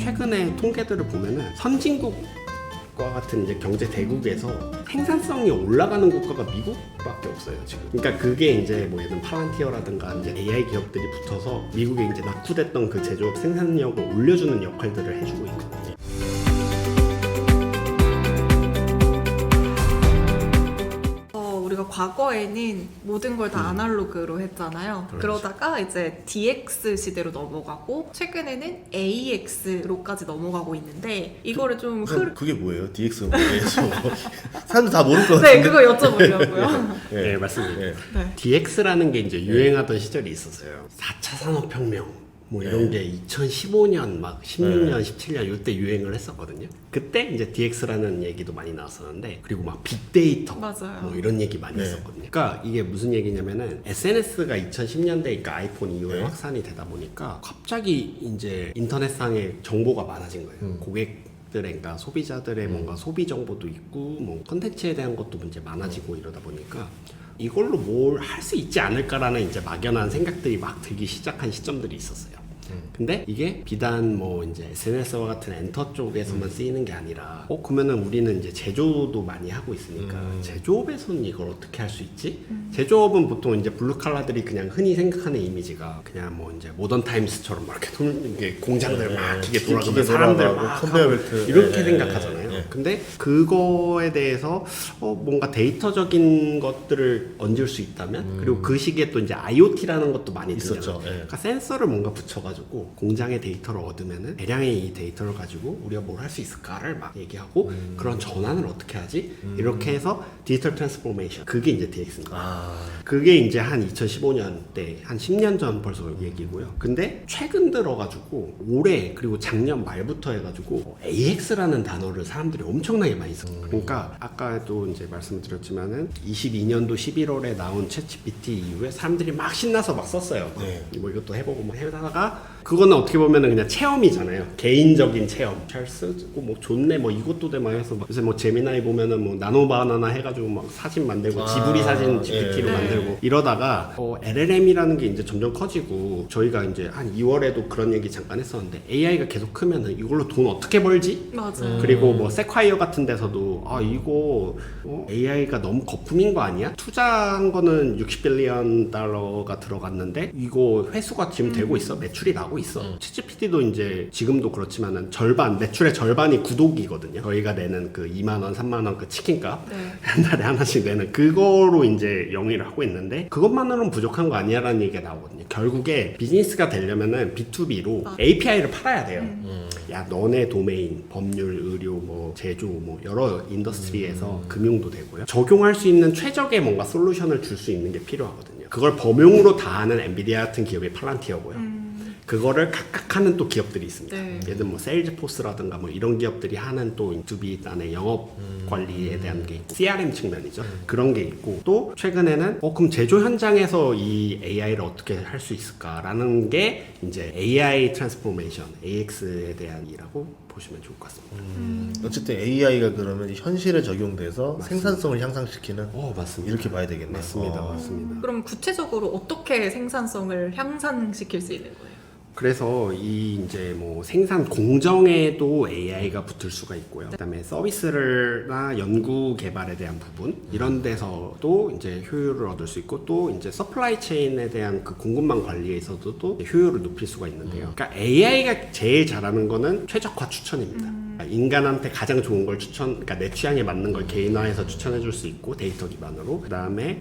최근에 통계들을 보면은 선진국 과 같은 이제 경제 대국에서 생산성이 올라가는 국가가 미국밖에 없어요 지금. 그러니까 그게 이제 뭐 예를 들면 팔란티어라든가 이제 AI 기업들이 붙어서 미국에 이제 낙후됐던 그 제조업 생산력을 올려주는 역할들을 해주고 있거든요. 우리가 과거에는 모든 걸 다 아날로그로 했잖아요. 그렇죠. 그러다가 이제 DX 시대로 넘어가고 최근에는 AX로까지 넘어가고 있는데 이거를 좀 그게 뭐예요? DX가 뭐예요? 사람들 다 모를 것 같은데. 네, 그거 여쭤보려고요. 네, 맞습니다. 네. 네. DX라는 게 이제 유행하던 시절이 있었어요. 4차 산업혁명 뭐 이런 게 2015년 막 16년, 17년 이때 유행을 했었거든요. 그때 이제 DX라는 얘기도 많이 나왔었는데, 그리고 막 빅데이터 맞아요. 뭐 이런 얘기 많이 했었거든요. 그러니까 이게 무슨 얘기냐면은 SNS가 2010년대 그러니까 아이폰 이후에 확산이 되다 보니까 갑자기 이제 인터넷상에 정보가 많아진 거예요. 그러니까 소비자들의 뭔가 소비 정보도 있고 뭐 컨텐츠에 대한 것도 이제 많아지고 이러다 보니까 이걸로 뭘 할 수 있지 않을까라는 이제 막연한 생각들이 막 들기 시작한 시점들이 있었어요. 근데 이게 비단 뭐 이제 SNS와 같은 엔터 쪽에서만 쓰이는 게 아니라 그러면은 우리는 이제 제조도 많이 하고 있으니까 제조업에서는 이걸 어떻게 할 수 있지? 제조업은 보통 이제 블루 칼라들이 그냥 흔히 생각하는 이미지가 그냥 뭐 이제 모던 타임스처럼 막 이렇게 이게 공장들 막 기계 돌아가고 사람들 막 컨베이어 벨트 이렇게 생각하잖아요. 근데 그거에 대해서 뭔가 데이터적인 것들을 얹을 수 있다면 그리고 그 시기에 또 이제 IoT라는 것도 많이 있었죠. 등장해요. 그러니까 센서를 뭔가 붙여가지고 공장의 데이터를 얻으면은 대량의 이 데이터를 가지고 우리가 뭘 할 수 있을까를 막 얘기하고 그런 전환을 어떻게 하지? 이렇게 해서 디지털 트랜스포메이션, 그게 이제 DX입니다. 그게 이제 한 2015년 때 한 10년 전 벌써 얘기고요. 근데 최근 들어가지고 올해 그리고 작년 말부터 해가지고 AX라는 단어를 사람들이 엄청나게 많이 써. 그러니까 아까도 이제 말씀드렸지만은 22년도 11월에 나온 챗GPT 이후에 사람들이 막 신나서 막 썼어요. 뭐 이것도 해보고 막 해다가 그거는 어떻게 보면은 그냥 체험이잖아요. 개인적인 체험. 잘 쓰고 뭐 좋네 뭐 이것도 돼 막 해서 막 요새 뭐 제미나이 보면은 뭐 나노 바나나 해가지고 막 사진 만들고 지브리 사진 GPT로 만들고 이러다가 LLM이라는 게 이제 점점 커지고 저희가 이제 한 2월에도 그런 얘기 잠깐 했었는데 AI가 계속 크면은 이걸로 돈 어떻게 벌지? 맞아요. 그리고 뭐 세콰이어 같은 데서도 이거 AI가 너무 거품인 거 아니야? 투자한 거는 60빌리언 달러가 들어갔는데 이거 회수가 지금 되고 있어? 매출이 나고 있어. 챗GPT도 이제 지금도 그렇지만은 매출의 절반이 구독이거든요. 저희가 내는 그 2만원, 3만원 그 치킨값 한 달에 하나씩 내는 그거로 이제 영위를 하고 있는데 그것만으로는 부족한 거 아니야라는 얘기가 나오거든요. 결국에 비즈니스가 되려면은 B2B로 API를 팔아야 돼요. 야, 너네 도메인, 법률, 의료, 뭐 제조, 뭐 여러 인더스트리에서 금융도 되고요. 적용할 수 있는 최적의 뭔가 솔루션을 줄 수 있는 게 필요하거든요. 그걸 범용으로 다 하는 엔비디아 같은 기업이 팔란티어고요. 그거를 각각 하는 또 기업들이 있습니다. 예를 들면 뭐 세일즈포스라든가 뭐 이런 기업들이 하는 또 B2B 단의 영업 관리에 대한 게 있고 CRM 측면이죠. 그런 게 있고 또 최근에는 그럼 제조 현장에서 이 AI를 어떻게 할 수 있을까라는 게 이제 AI 트랜스포메이션, AX에 대한 일이라고 보시면 좋을 것 같습니다. 어쨌든 AI가 그러면 현실에 적용돼서 생산성을 향상시키는 맞습니다. 이렇게 봐야 되겠네요. 맞습니다. 그럼 구체적으로 어떻게 생산성을 향상시킬 수 있는 거예요? 그래서 이 이제 뭐 생산 공정에도 AI가 붙을 수가 있고요. 그다음에 서비스나 연구 개발에 대한 부분 이런 데서도 이제 효율을 얻을 수 있고 또 이제 서플라이 체인에 대한 그 공급망 관리에 있어서도 또 효율을 높일 수가 있는데요. 그러니까 AI가 제일 잘하는 거는 최적화 추천입니다. 인간한테 가장 좋은 걸 그러니까 내 취향에 맞는 걸 개인화해서 추천해 줄 수 있고 데이터 기반으로 그다음에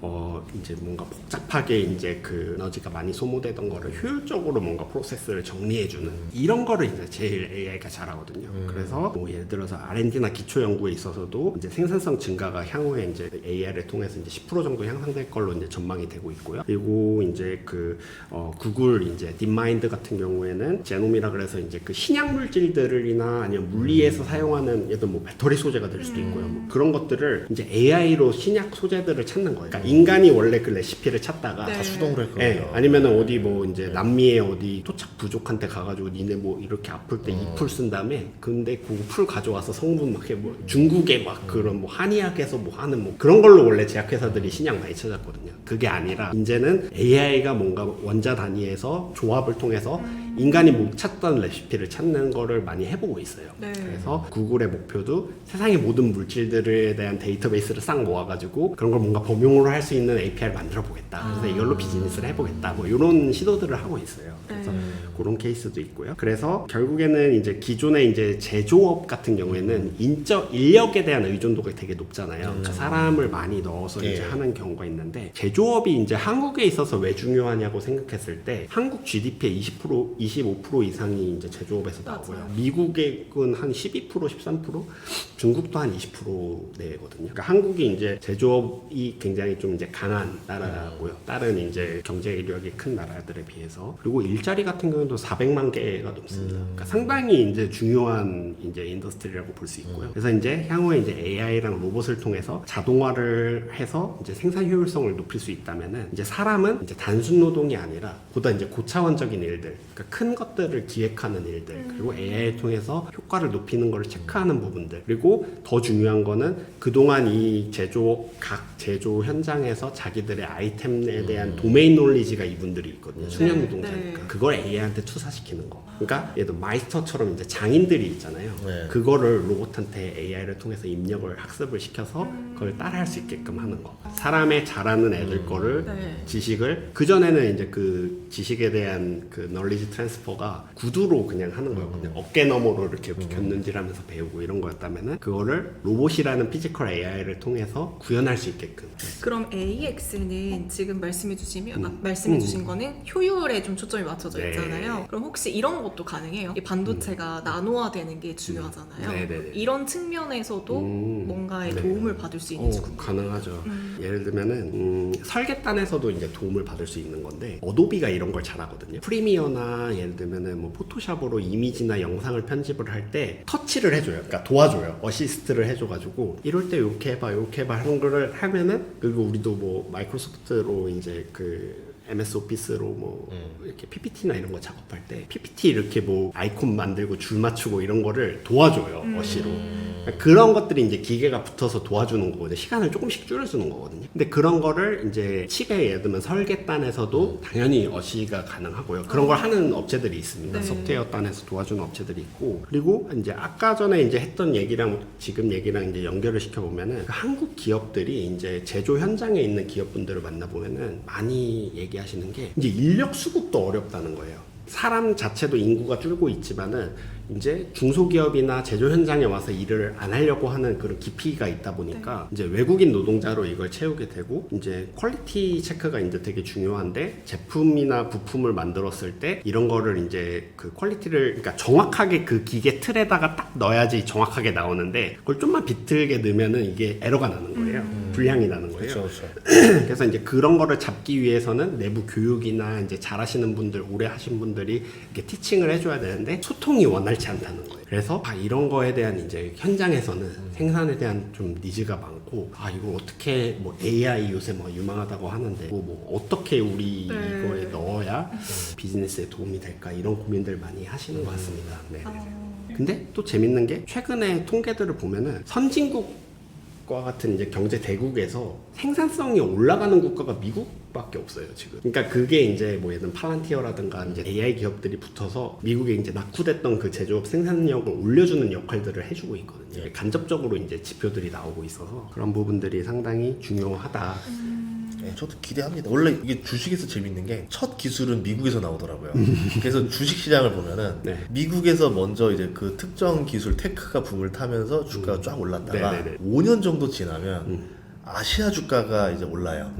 이제 뭔가 복잡하게 이제 그 에너지가 많이 소모되던 거를 효율적으로 뭔가 프로세스를 정리해 주는 이런 거를 이제 제일 AI가 잘하거든요. 그래서 뭐 예를 들어서 R&D나 기초 연구에 있어서도 이제 생산성 증가가 향후에 이제 AI를 통해서 이제 10% 정도 향상될 걸로 이제 전망이 되고 있고요. 그리고 이제 그 구글 이제 딥마인드 같은 경우에는 제놈이라 그래서 이제 그 신약 물질들이나 아니면 물리에서 사용하는 예를 들어 뭐 배터리 소재가 될 수도 있고요. 뭐 그런 것들을 이제 AI로 신약 소재들을 찾는 거예요. 그러니까 인간이 원래 그 레시피를 찾다가 다 수동으로 했거든요. 아니면은 어디 뭐 이제 남미에 어디 토착 부족한데 가가지고 니네 뭐 이렇게 아플 때 이 풀 쓴 다음에 근데 그 풀 가져와서 성분 막 뭐 중국에 막 그런 뭐 한의학에서 뭐 하는 뭐 그런 걸로 원래 제약회사들이 신약 많이 찾았거든요. 그게 아니라 이제는 AI가 뭔가 원자 단위에서 조합을 통해서 인간이 못 찾던 레시피를 찾는 거를 많이 해보고 있어요. 네. 그래서 구글의 목표도 세상의 모든 물질들에 대한 데이터베이스를 싹 모아가지고 그런 걸 뭔가 범용으로 할 수 있는 API를 만들어 보겠다. 그래서 이걸로 비즈니스를 해보겠다. 뭐 이런 시도들을 하고 있어요. 그래서 그런 케이스도 있고요. 그래서 결국에는 이제 기존의 이제 제조업 같은 경우에는 인력에 대한 의존도가 되게 높잖아요. 그러니까 사람을 많이 넣어서 이제 하는 경우가 있는데 제조업이 이제 한국에 있어서 왜 중요하냐고 생각했을 때 한국 GDP의 20%, 25% 이상이 이제 제조업에서 나오고요. 미국은 한 12%, 13%, 중국도 한 20% 내거든요. 그러니까 한국이 이제 제조업이 굉장히 좀 이제 강한 나라고요. 다른 이제 경제 이력이 큰 나라들에 비해서. 그리고 일자리 같은 경우도 400만 개가 넘습니다. 그러니까 상당히 이제 중요한 이제 인더스트리라고 볼 수 있고요. 그래서 이제 향후에 이제 AI랑 로봇을 통해서 자동화를 해서 이제 생산 효율성을 높일 수 있다면은 이제 사람은 이제 단순 노동이 아니라 보다 이제 고차원적인 일들, 그러니까 큰 것들을 기획하는 일들, 그리고 AI를 통해서 효과를 높이는 것을 체크하는 부분들, 그리고 더 중요한 거는 그동안 이 각 제조 현장에서 자기들의 아이템에 대한 도메인 놀리지가 이분들이 있거든요. 숙련 노동자니까. 네. 그걸 AI한테 투사시키는 거. 그러니까 예를 들어 마이스터처럼 이제 장인들이 있잖아요. 네. 그거를 로봇한테 AI를 통해서 입력을 학습을 시켜서 그걸 따라할 수 있게끔 하는 거. 사람의 잘하는 애들 거를 네. 지식을 그전에는 이제 그 지식에 대한 그 널리지 트랜스퍼가 구두로 그냥 하는 거였거든요. 어깨 너머로 이렇게 곁눈질하면서 배우고 이런 거였다면은 그거를 로봇이라는 피지컬 AI를 통해서 구현할 수 있게끔. 그럼 AX는 지금 말씀해주신 거는 효율에 좀 초점이 맞춰져 네. 있잖아요. 그럼 혹시 이런 것도 가능해요? 이 반도체가 나노화되는 게 중요하잖아요. 네네네. 이런 측면에서도 뭔가의 네. 도움을 받을 수 있는지 궁금해요. 가능하죠. 예를 들면은 설계단에서도 이제 도움을 받을 수 있는 건데 어도비가 이런 걸 잘하거든요. 프리미어나 예를 들면은 뭐 포토샵으로 이미지나 영상을 편집을 할 때 터치를 해줘요. 그러니까 도와줘요. 어시스트를 해줘가지고 이럴 때 요렇게 해봐 하는 거를 하면은 그리고 우리도 뭐 마이크로소프트로 이제 그 MS 오피스로 뭐 이렇게 PPT나 이런 거 작업할 때 PPT 이렇게 뭐 아이콘 만들고 줄 맞추고 이런 거를 도와줘요. 어시로. 그런 것들이 이제 기계가 붙어서 도와주는 거거든요. 시간을 조금씩 줄여주는 거거든요. 근데 그런 거를 이제 칩에 예를 들면 설계단에서도 당연히 어시가 가능하고요. 그런 걸 하는 업체들이 있습니다. 네. 소프트웨어 단에서 도와주는 업체들이 있고 그리고 이제 아까 전에 이제 했던 얘기랑 지금 얘기랑 이제 연결을 시켜보면은 그 한국 기업들이 이제 제조 현장에 있는 기업분들을 만나보면은 많이 얘기하시는 게 이제 인력 수급도 어렵다는 거예요. 사람 자체도 인구가 줄고 있지만은 이제 중소기업이나 제조 현장에 와서 일을 안 하려고 하는 그런 기피가 있다 보니까 이제 외국인 노동자로 이걸 채우게 되고 이제 퀄리티 체크가 이제 되게 중요한데 제품이나 부품을 만들었을 때 이런 거를 이제 그 퀄리티를 그러니까 정확하게 그 기계 틀에다가 딱 넣어야지 정확하게 나오는데 그걸 좀만 비틀게 넣으면은 이게 에러가 나는 거예요. 불량이 나는 거예요. 그렇죠. 그래서 이제 그런 거를 잡기 위해서는 내부 교육이나 이제 잘하시는 분들, 오래 하신 분들이 이렇게 티칭을 해줘야 되는데 소통이 원활치 않다는 거예요. 그래서 이런 거에 대한 이제 현장에서는 생산에 대한 좀 니즈가 많고 이거 어떻게 뭐 AI 요새 뭐 유망하다고 하는데 뭐 어떻게 우리 이거에 넣어야 비즈니스에 도움이 될까 이런 고민들 많이 하시는 것 같습니다. 네. 근데 또 재밌는 게 최근에 통계들을 보면은 선진국 과 같은 이제 경제 대국에서 생산성이 올라가는 국가가 미국밖에 없어요 지금. 그러니까 그게 이제 뭐 예를 들면 팔란티어라든가 이제 AI 기업들이 붙어서 미국에 이제 낙후됐던 그 제조업 생산력을 올려주는 역할들을 해주고 있거든요. 간접적으로 이제 지표들이 나오고 있어서 그런 부분들이 상당히 중요하다. 네, 저도 기대합니다. 원래 이게 주식에서 재밌는 게 첫 기술은 미국에서 나오더라고요. 그래서 주식 시장을 보면은 네. 미국에서 먼저 이제 그 특정 기술 테크가 붐을 타면서 주가가 쫙 올랐다가 네네네. 5년 정도 지나면 아시아 주가가 이제 올라요.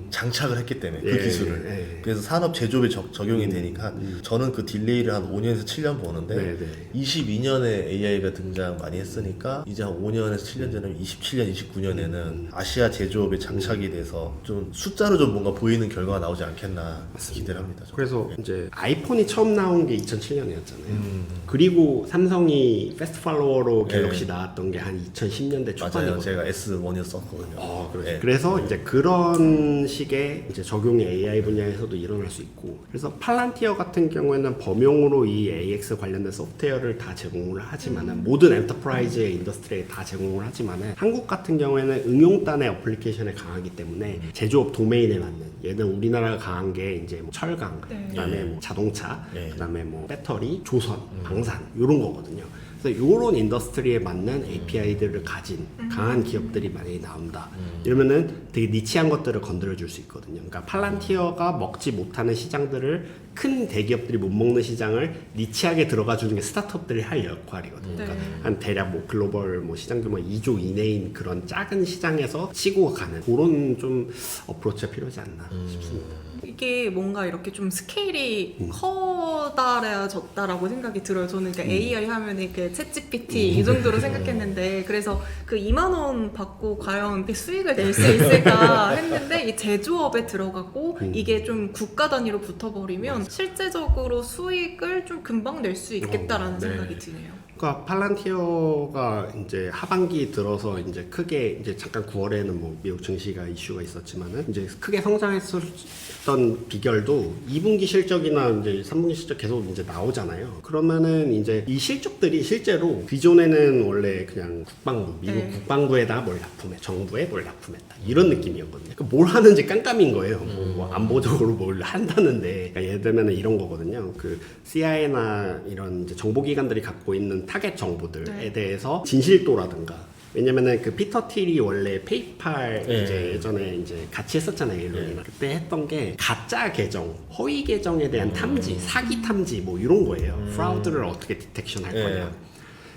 장착을 했기 때문에 그 예, 기술을. 예. 그래서 산업 제조업에 적용이 되니까 저는 그 딜레이를 한 5년에서 7년 보는데 네, 네. 22년에 AI가 등장 많이 했으니까 이제 한 5년에서 7년 전에 27년, 29년에는 아시아 제조업에 장착이 돼서 좀 숫자로 좀 뭔가 보이는 결과가 나오지 않겠나 기대를 합니다. 저는. 그래서 이제 아이폰이 처음 나온 게 2007년이었잖아요. 그리고 삼성이 패스트 팔로워로 갤럭시 나왔던 게 한 2010년대 맞아요. 초반이거든요. 제가 S1이었었고 있거든요. 그렇죠. 네. 그래서 이제 그런 식의 이제 적용이 AI 분야에서도 일어날 수 있고, 그래서 팔란티어 같은 경우에는 범용으로 이 AX 관련된 소프트웨어를 다 제공을 하지만은 모든 엔터프라이즈의 인더스트리에 다 제공을 하지만은 한국 같은 경우에는 응용단의 어플리케이션에 강하기 때문에 제조업 도메인에 맞는, 얘는 우리나라가 강한 게 이제 뭐 철강, 네. 그다음에 뭐 자동차, 네. 그다음에 뭐 배터리, 조선, 방산 이런 거거든요. 그래서 이런 인더스트리에 맞는 API들을 가진 강한 기업들이 많이 나온다. 이러면은 되게 니치한 것들을 건드려 줄 수 있거든요. 그러니까 팔란티어가 먹지 못하는 시장들을 큰 대기업들이 못 먹는 시장을 니치하게 들어가 주는 게 스타트업들이 할 역할이거든요. 네. 그러니까 한 대략 뭐 글로벌 뭐 시장 규모 2조 이내인 그런 작은 시장에서 치고 가는 그런 좀 어프로치가 필요하지 않나 싶습니다. 이게 뭔가 이렇게 좀 스케일이 커다래졌다라고 생각이 들어요. 저는 그러니까 AI 하면은 그 챗GPT 이 정도로 생각했는데, 그래서 그 2만 원 받고 과연 그 수익을 낼 수 있을까 했는데 이 제조업에 들어가고 이게 좀 국가 단위로 붙어버리면 실제적으로 수익을 좀 금방 낼 수 있겠다라는 네. 생각이 드네요. 그러니까 팔란티어가 이제 하반기 들어서 이제 크게 이제 잠깐 9월에는 뭐 미국 증시가 이슈가 있었지만은 이제 크게 성장했었던 비결도 2분기 실적이나 이제 3분기 실적 계속 이제 나오잖아요. 그러면은 이제 이 실적들이 실제로 기존에는 원래 그냥 국방부, 미국 네. 국방부에다 뭘 납품해, 정부에 뭘 납품했다 이런 느낌이었거든요. 그러니까 뭘 하는지 깜깜인 거예요. 뭐 안보적으로 뭘 한다는데, 그러니까 예를 들면은 이런 거거든요. 그 CIA나 이런 이제 정보기관들이 갖고 있는 타겟 정보들에 네. 대해서 진실도라든가, 왜냐면은 그 피터 틸이 원래 페이팔 네. 이제 예전에 이제 같이 했었잖아요, 일론이랑. 그때 했던 게 가짜 계정, 허위 계정에 대한 탐지, 사기 탐지 뭐 이런 거예요. 프라우드를 어떻게 디텍션 할 네. 거냐.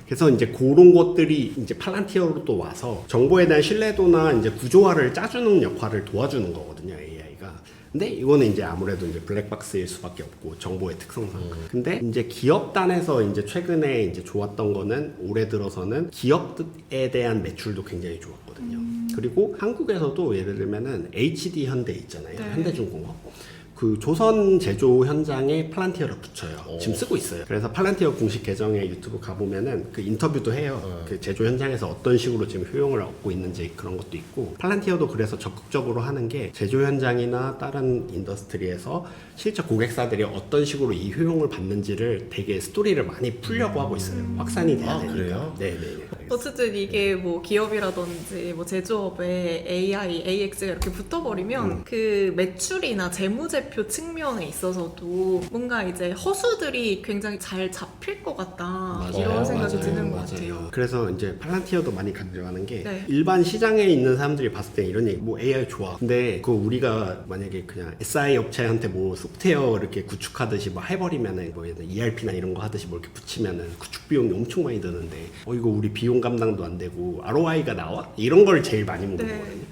그래서 이제 그런 것들이 이제 팔란티어로 또 와서 정보에 대한 신뢰도나 이제 구조화를 짜주는 역할을 도와주는 거거든요, AI가. 근데 이거는 이제 아무래도 이제 블랙박스일 수밖에 없고, 정보의 특성상. 근데 이제 기업단에서 이제 최근에 이제 좋았던 거는, 올해 들어서는 기업에 대한 매출도 굉장히 좋았거든요. 그리고 한국에서도 예를 들면은 HD 현대 있잖아요. 네. 현대중공업. 그 조선 제조 현장에 팔란티어를 붙여요. 지금 쓰고 있어요. 그래서 팔란티어 공식 계정에 유튜브 가보면은 그 인터뷰도 해요. 그 제조 현장에서 어떤 식으로 지금 효용을 얻고 있는지 그런 것도 있고, 팔란티어도 그래서 적극적으로 하는 게 제조 현장이나 다른 인더스트리에서 실제 고객사들이 어떤 식으로 이 효용을 받는지를 되게 스토리를 많이 풀려고 하고 있어요. 확산이 돼야 되니까. 그래요? 네네. 어쨌든 이게 뭐 기업이라든지 뭐 제조업에 AI, AX가 이렇게 붙어버리면 그 매출이나 재무제표 측면에 있어서도 뭔가 이제 허수들이 굉장히 잘 잡힐 것 같다, 이런 생각이 드는 것 같아요. 그래서 이제 팔란티어도 많이 강조하는 게, 네. 일반 시장에 있는 사람들이 봤을 때 이런 얘기, 뭐 AI 좋아. 근데 그 우리가 만약에 그냥 SI 업체한테 뭐 소프트웨어 이렇게 구축하듯이 뭐 해버리면은 뭐 ERP나 이런 거 하듯이 뭐 이렇게 붙이면은 구축 비용이 엄청 많이 드는데, 이거 우리 비용 감당도 안 되고 ROI가 나와? 이런 걸 제일 많이 묻는 네. 거거든요.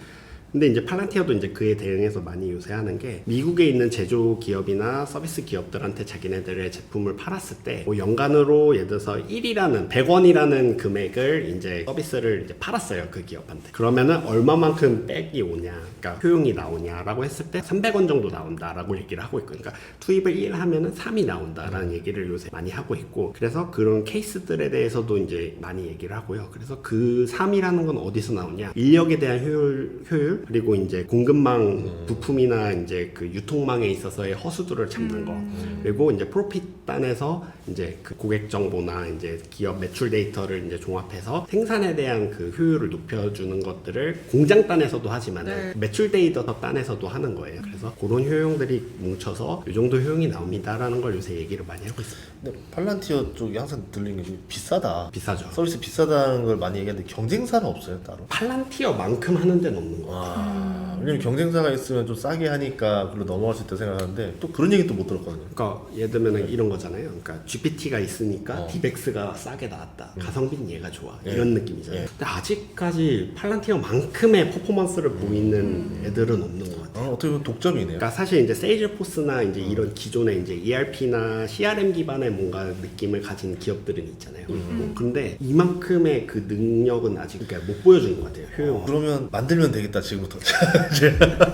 근데 이제 팔란티어도 이제 그에 대응해서 많이 요새 하는 게, 미국에 있는 제조 기업이나 서비스 기업들한테 자기네들의 제품을 팔았을 때 뭐 연간으로 예를 들어서 100원이라는 금액을 이제 서비스를 이제 팔았어요, 그 기업한테. 그러면은 얼마만큼 백이 오냐, 그러니까 효용이 나오냐라고 했을 때 300원 정도 나온다라고 얘기를 하고 있고, 그러니까 투입을 1 하면은 3이 나온다라는 얘기를 요새 많이 하고 있고, 그래서 그런 케이스들에 대해서도 이제 많이 얘기를 하고요. 그래서 그 3이라는 건 어디서 나오냐, 인력에 대한 효율, 그리고 이제 공급망 부품이나 이제 그 유통망에 있어서의 허수들을 잡는 거, 그리고 이제 프로핏 단에서 이제 그 고객 정보나 이제 기업 매출 데이터를 이제 종합해서 생산에 대한 그 효율을 높여주는 것들을 공장 단에서도 하지만 네. 매출 데이터 단에서도 하는 거예요. 그래서 그런 효용들이 뭉쳐서 이 정도 효용이 나옵니다라는 걸 요새 얘기를 많이 하고 있습니다. 근데 팔란티어 쪽이 항상 들리는 게 좀 비싸다. 비싸죠. 서비스 비싸다는 걸 많이 얘기하는데 경쟁사는 없어요, 따로. 팔란티어만큼 하는 데는 없는 거 같아요. 왜냐면 경쟁사가 있으면 좀 싸게 하니까 그걸로 넘어갈 수 있다 생각하는데, 또 그런 얘기 또 못 들었거든요. 그러니까 예를 들면 이런 거잖아요. 그러니까 GPT가 있으니까 디벡스가 싸게 나왔다. 가성비는 얘가 좋아. 이런 느낌이잖아요. 근데 아직까지 팔란티어만큼의 퍼포먼스를 보이는 애들은 없는 것 같아요. 어떻게 보면 독점이네요. 그러니까 사실 이제 세일즈포스나 이제 이런 기존의 이제 ERP나 CRM 기반의 뭔가 느낌을 가진 기업들은 있잖아요. 근데 이만큼의 그 능력은 아직 그러니까 못 보여주는 것 같아요. 효용. 그러면 만들면 되겠다, 지금부터.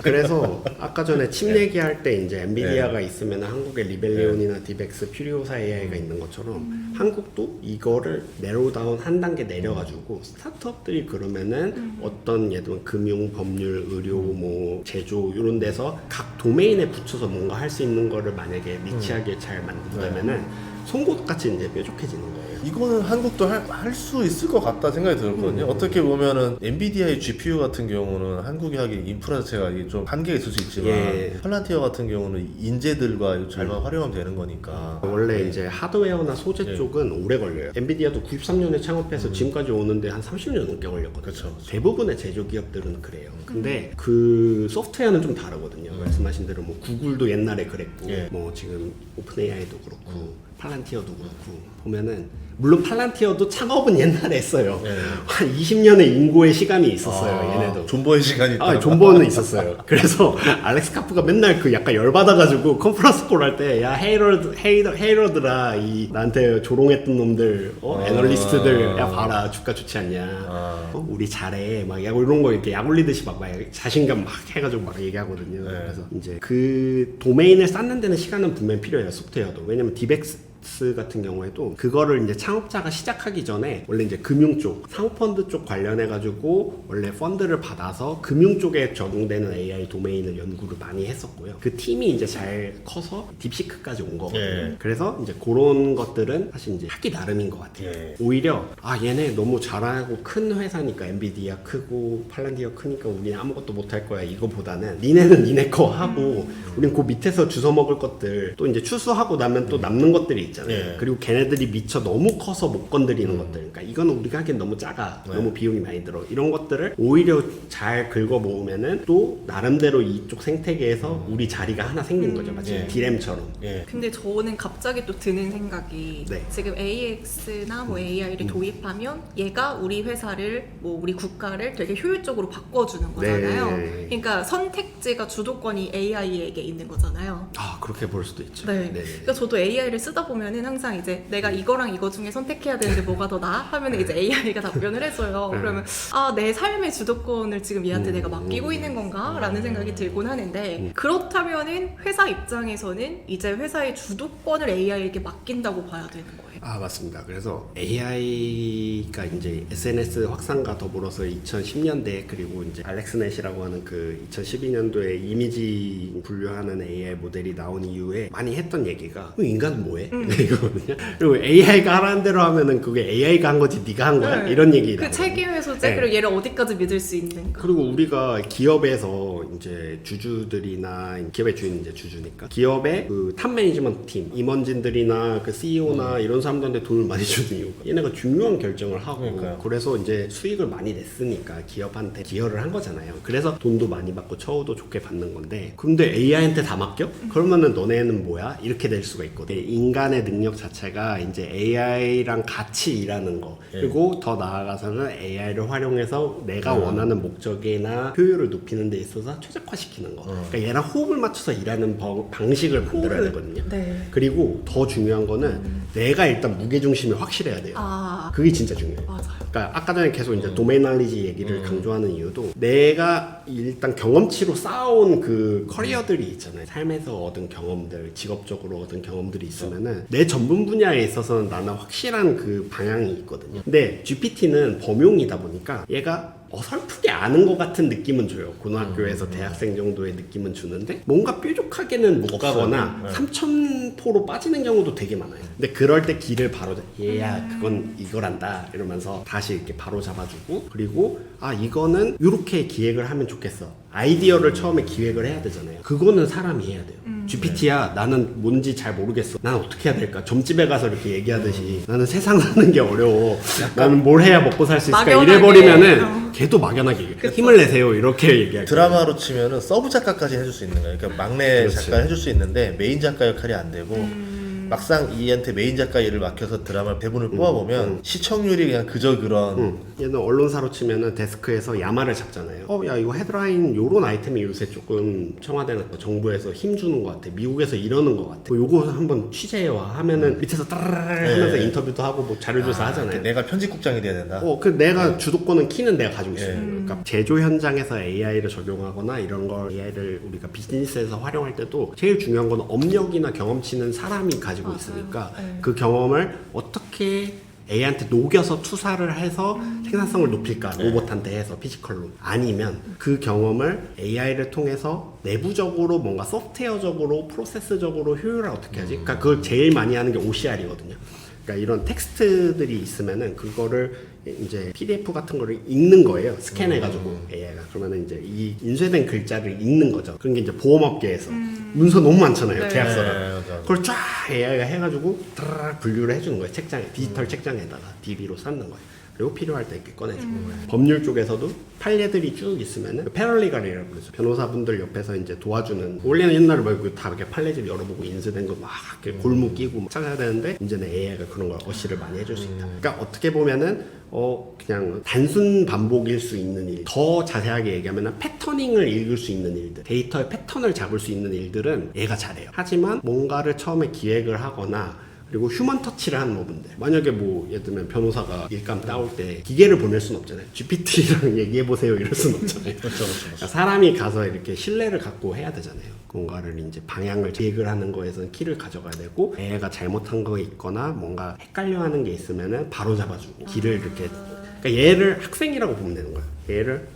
그래서 아까 전에 칩 얘기할 때 이제 엔비디아가 있으면 한국에 리벨리온이나 디벡스, 퓨리오사 AI가 있는 것처럼 한국도 이거를 내로우 다운 한 단계 내려가지고 스타트업들이 그러면은 어떤 예를 들면 금융, 법률, 의료, 뭐 제조 이런 데서 각 도메인에 붙여서 뭔가 할 수 있는 거를 만약에 리치하게 잘 만든다면은 송곳같이 이제 뾰족해지는 거예요. 이거는 한국도 할 수 있을 것 같다 생각이 들었거든요. 어떻게 보면은 엔비디아의 GPU 같은 경우는 한국이 하기 인프라 자체가 이게 좀 한계가 있을 수 있지만 예. 팔란티어 같은 경우는 인재들과 잘만 활용하면 되는 거니까. 원래 이제 하드웨어나 소재 예. 쪽은 오래 걸려요. 엔비디아도 93년에 창업해서 지금까지 오는데 한 30년 넘게 걸렸거든요. 그쵸. 대부분의 제조 기업들은 그래요. 근데 그 소프트웨어는 좀 다르거든요. 말씀하신 대로 뭐 구글도 옛날에 그랬고, 예. 뭐 지금 오픈 AI도 그렇고, 팔란티어도 그렇고 보면은 물론 팔란티어도 창업은 옛날에 했어요. 예. 한 20년의 인고의 시간이 있었어요. 얘네도. 존버의 시간이 있다. 존버는 있었어요. 그래서 알렉스 카프가 맨날 그 약간 열받아가지고 컨퍼런스 콜 할 때 야 헤이러들아 이 나한테 조롱했던 놈들 애널리스트들 야 봐라 주가 좋지 않냐 우리 잘해 막 야구 이런 거 이렇게 약올리듯이 막 자신감 막 해가지고 막 얘기하거든요. 네. 그래서 이제 그 도메인을 쌓는 데는 시간은 분명히 필요해요. 소프트웨어도. 왜냐면 디벡스 같은 경우에도 그거를 이제 창업자가 시작하기 전에 원래 이제 금융 쪽, 상호펀드 쪽 관련해 가지고 원래 펀드를 받아서 금융 쪽에 적용되는 AI 도메인을 연구를 많이 했었고요. 그 팀이 이제 잘 커서 딥시크까지 온 거거든요. 예. 그래서 이제 그런 것들은 사실 이제 하기 나름인 것 같아요. 예. 오히려 얘네 너무 잘하고 큰 회사니까 엔비디아 크고 팔란티어 크니까 우리는 아무것도 못할 거야 이거보다는 니네는 니네 거 하고 우린 그 밑에서 주워 먹을 것들 또 이제 추수하고 나면 또 남는 것들이 있잖아요. 예. 그리고 걔네들이 미처 너무 커서 못 건드리는 것들. 그러니까 이거는 우리가 하기엔 너무 작아. 네. 너무 비용이 많이 들어. 이런 것들을 오히려 잘 긁어 모으면은 또 나름대로 이쪽 생태계에서 우리 자리가 하나 생기는 거죠. 마치 예. 디램처럼. 예. 근데 저는 갑자기 또 드는 생각이 네. 지금 AX나 뭐 AI를 도입하면 얘가 우리 회사를 뭐 우리 국가를 되게 효율적으로 바꿔주는 거잖아요. 네. 그러니까 선택지가 주도권이 AI에게 있는 거잖아요. 그렇게 볼 수도 있죠. 네. 그러니까 저도 AI를 쓰다 보면은 항상 이제 내가 이거랑 이거 중에 선택해야 되는데 뭐가 더 나아? 하면 이제 AI가 답변을 해줘요. 그러면 내 삶의 주도권을 지금 얘한테 내가 맡기고 있는 건가? 라는 생각이 들곤 하는데 그렇다면은 회사 입장에서는 이제 회사의 주도권을 AI에게 맡긴다고 봐야 되는 거예요. 맞습니다. 그래서 AI가 이제 SNS 확산과 더불어서 2010년대 그리고 이제 알렉스넷이라고 하는 그 2012년도에 이미지 분류하는 AI 모델이 나온 이후에 많이 했던 얘기가 인간은 뭐해? 이거거든요. 그리고 AI가 하라는 대로 하면은 그게 AI가 한 거지 네가 한 거야? 네. 이런 얘기. 그 책임의 소재 네. 그리고 얘를 어디까지 믿을 수 있는가? 그리고 우리가 기업에서 이제 주주들이나 기업의 주인 이제 주주니까 기업의 그 탑 매니지먼트 팀 임원진들이나 그 CEO나 이런 사람들한테 돈을 많이 주는 이유가 얘네가 중요한 결정을 하고 그러니까요. 그래서 이제 수익을 많이 냈으니까 기업한테 기여를 한 거잖아요. 그래서 돈도 많이 받고 처우도 좋게 받는 건데 근데 AI한테 다 맡겨? 그러면은 너네는 뭐야? 이렇게 될 수가 있거든. 인간의 능력 자체가 이제 AI랑 같이 일하는 거 그리고 더 나아가서는 AI를 활용해서 내가 원하는 목적이나 효율을 높이는 데 있어서 최적화시키는 거. 그러니까 얘랑 호흡을 맞춰서 일하는 방식을 만들어야 되거든요. 네. 그리고 더 중요한 거는 내가 일단 무게중심이 확실해야 돼요. 그게 진짜 중요해요. 맞아요. 그러니까 아까 전에 계속 이제 도메인 날리지 얘기를 강조하는 이유도 내가 일단 경험치로 쌓아온 그 커리어들이 있잖아요. 삶에서 얻은 경험들, 직업적으로 얻은 경험들이 있으면은 내 전문 분야에 있어서는 나는 확실한 그 방향이 있거든요. 근데 GPT는 범용이다 보니까 얘가 어설프게 아는 것 같은 느낌은 줘요. 고등학교에서 대학생 정도의 느낌은 주는데 뭔가 뾰족하게는 못 가거나 3000포로 빠지는 경우도 되게 많아요. 근데 그럴 때 길을 바로 얘야 그건 이거란다 이러면서 다시 이렇게 바로 잡아주고 그리고 이거는 이렇게 기획을 하면 좋겠어. 아이디어를 처음에 기획을 해야 되잖아요. 그거는 사람이 해야 돼요. GPT야 나는 뭔지 잘 모르겠어. 난 어떻게 해야 될까? 점집에 가서 이렇게 얘기하듯이 나는 세상 사는 게 어려워. 나는 뭘 해야 먹고 살 수 있을까? 막연하게. 이래버리면은 걔도 막연하게 얘기해. 힘을 내세요 이렇게 얘기할 거예요. 드라마로 치면은 서브 작가까지 해줄 수 있는 거예요. 그러니까 막내 그렇지. 작가를 해줄 수 있는데 메인 작가 역할이 안 되고 막상 이한테 메인 작가 일을 맡겨서 드라마 대본을 뽑아보면 시청률이 그냥 그저 그런 얘는 언론사로 치면은 데스크에서 야마를 잡잖아요. 야 이거 헤드라인 요런 아이템이 요새 조금 청와대나 정부에서 힘 주는 것 같아. 미국에서 이러는 것 같아. 요거 한번 취재해와 하면은 밑에서 따라라라 하면서 인터뷰도 하고 뭐 자료조사 하잖아요. 내가 편집국장이 돼야 된다. 그 내가 주도권은 키는 내가 가지고 있어요. 그러니까 제조 현장에서 AI를 적용하거나 이런 걸 AI를 우리가 비즈니스에서 활용할 때도 제일 중요한 건 업력이나 경험치는 사람이 가지고 맞아요. 있으니까 네. 그 경험을 어떻게 AI한테 녹여서 투사를 해서 생산성을 높일까 로봇한테 해서 피지컬로 아니면 그 경험을 AI를 통해서 내부적으로 뭔가 소프트웨어적으로 프로세스적으로 효율을 어떻게 하지? 그러니까 그걸 제일 많이 하는 게 OCR이거든요. 그러니까 이런 텍스트들이 있으면은 그거를 이제 PDF 같은 거를 읽는 거예요. 스캔해가지고 AI가 그러면은 이제 이 인쇄된 글자를 읽는 거죠. 그런 게 이제 보험업계에서 문서 너무 많잖아요. 네. 계약서를. 네, 맞아요. 그걸 쫙 AI가 해가지고 드르륵 분류를 해주는 거예요. 책장에 디지털 책장에다가 DB로 쌓는 거예요. 그리고 필요할 때 이렇게 꺼내주고 법률 쪽에서도 판례들이 쭉 있으면은 패럴리갈이라고 그러죠. 변호사분들 옆에서 이제 도와주는 원래는 옛날에 말고 다 이렇게 판례집 열어보고 인쇄된 거 막 이렇게 골무 끼고 막 찾아야 되는데 이제는 AI가 그런 걸 어시를 많이 해줄 수 있다. 그러니까 어떻게 보면은 그냥 단순 반복일 수 있는 일, 더 자세하게 얘기하면 패터닝을 읽을 수 있는 일들, 데이터의 패턴을 잡을 수 있는 일들은 얘가 잘해요. 하지만 뭔가를 처음에 기획을 하거나 그리고 휴먼 터치를 하는 부분들. 만약에 뭐 예를 들면 변호사가 일감 따올 때 기계를 보낼 수는 없잖아요. GPT랑 얘기해보세요 이럴 수는 없잖아요. 그렇죠. 그러니까 사람이 가서 이렇게 신뢰를 갖고 해야 되잖아요. 뭔가를 이제 방향을 기획을 하는 거에서는 키를 가져가야 되고 애가 잘못한 거 있거나 뭔가 헷갈려하는 게 있으면은 바로 잡아주고 길을 이렇게 그러니까 얘를 학생이라고 보면 되는 거예요. 얘를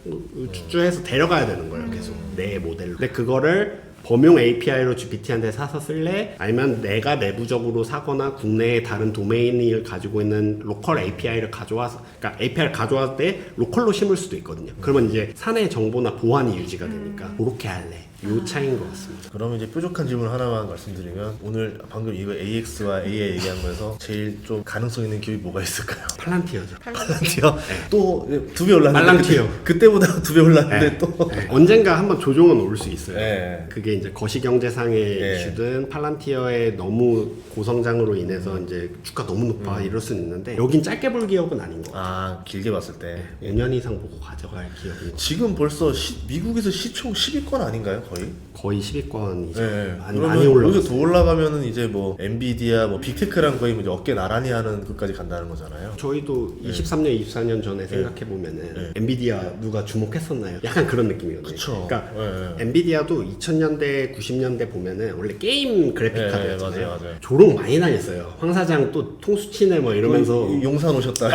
주주해서 데려가야 되는 거예요. 계속 내 모델로. 근데 그거를 범용 API로 GPT한테 사서 쓸래? 아니면 내가 내부적으로 사거나 국내의 다른 도메인을 가지고 있는 로컬 API를 가져와서 그러니까 API를 가져왔을 때 로컬로 심을 수도 있거든요. 그러면 이제 사내 정보나 보안이 유지가 되니까 그렇게 할래. 요 차이인 것 같습니다. 그러면 이제 뾰족한 질문 하나만 말씀드리면 오늘 방금 이거 AX와 AI 얘기한 거에서 제일 좀 가능성 있는 기업이 뭐가 있을까요? 팔란티어죠. 팔란티어? 또 2배 올랐는데 팔란티어. 그때보다 2배 올랐는데 네. 또 네. 언젠가 한번 조정은 올 수 있어요. 네. 그게 이제 거시경제상의 네. 이슈든 팔란티어의 너무 고성장으로 인해서 이제 주가 너무 높아 이럴 수는 있는데 여긴 짧게 볼 기업은 아닌 것 같아요. 아 길게 봤을 때 5년 이상 보고 가져갈 기업인 것 지금 벌써 미국에서 시총 10위권 아닌가요 거의? 거의 10위권이죠. 네. 많이 그러면 올라갔어요. 여기서 더 올라가면은 이제 뭐 엔비디아, 뭐 빅테크랑 거의 뭐 이제 어깨 나란히 하는 것까지 간다는 거잖아요. 저희도 23년, 24년 전에 생각해 보면은 엔비디아 누가 주목했었나요? 약간 그런 느낌이거든요. 그쵸. 그러니까 네. 엔비디아도 2000년대, 90년대 보면은 원래 게임 그래픽 네, 카드였잖아요. 맞아요. 조롱 많이 당했어요. 황 사장 또 통수 치네 뭐 이러면서 용산 오셨다.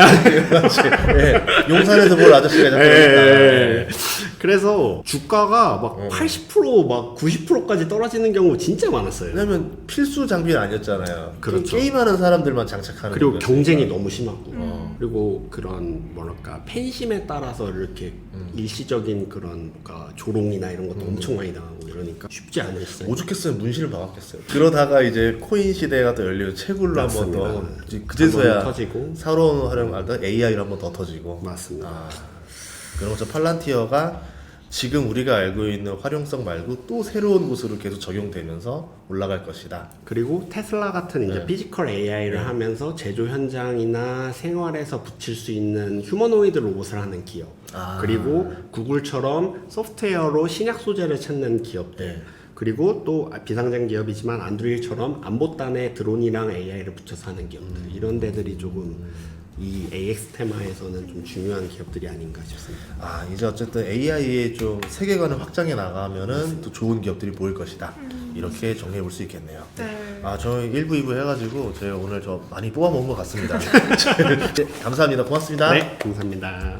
네. 용산에서 뭘 아저씨가 자꾸 예. 오셨다. 그래서 주가가 막 80%, 막 90%까지 떨어지는 경우 진짜 많았어요. 왜냐면 필수 장비는 아니었잖아요. 그렇죠. 게임하는 사람들만 장착하는 그리고 거였으니까. 경쟁이 너무 심하고 그리고 그런 뭐랄까 팬심에 따라서 이렇게 일시적인 그런 뭔가 조롱이나 이런 것도 엄청 많이 당하고 이러니까 쉽지 않을 수 있어요. 오죽했으면 문신을 박았겠어요. 그러다가 이제 코인 시대가 또 열리고 채굴로 한번 더 맞습니다. 그제서야 한번 터지고. 새로운 활용하다 AI로 한번 더 터지고. 맞습니다. 아, 그런 것처럼 팔란티어가 지금 우리가 알고 있는 활용성 말고 또 새로운 곳으로 계속 적용되면서 올라갈 것이다. 그리고 테슬라 같은 이제 네. 피지컬 AI를 하면서 제조 현장이나 생활에서 붙일 수 있는 휴머노이드 로봇을 하는 기업. 아. 그리고 구글처럼 소프트웨어로 신약 소재를 찾는 기업들. 네. 그리고 또 비상장 기업이지만 안드로일처럼 안보단에 드론이랑 AI를 붙여서 하는 기업들. 이런 데들이 조금 이 AX 테마에서는 좀 중요한 기업들이 아닌가 싶습니다. 아 이제 어쨌든 AI의 좀 세계관을 확장해 나가면은 또 좋은 기업들이 보일 것이다. 이렇게 정리해 볼 수 있겠네요. 네. 아 저희 1부, 2부 해가지고 제가 오늘 저 많이 뽑아 먹은 것 같습니다. 네, 감사합니다. 고맙습니다. 네, 감사합니다.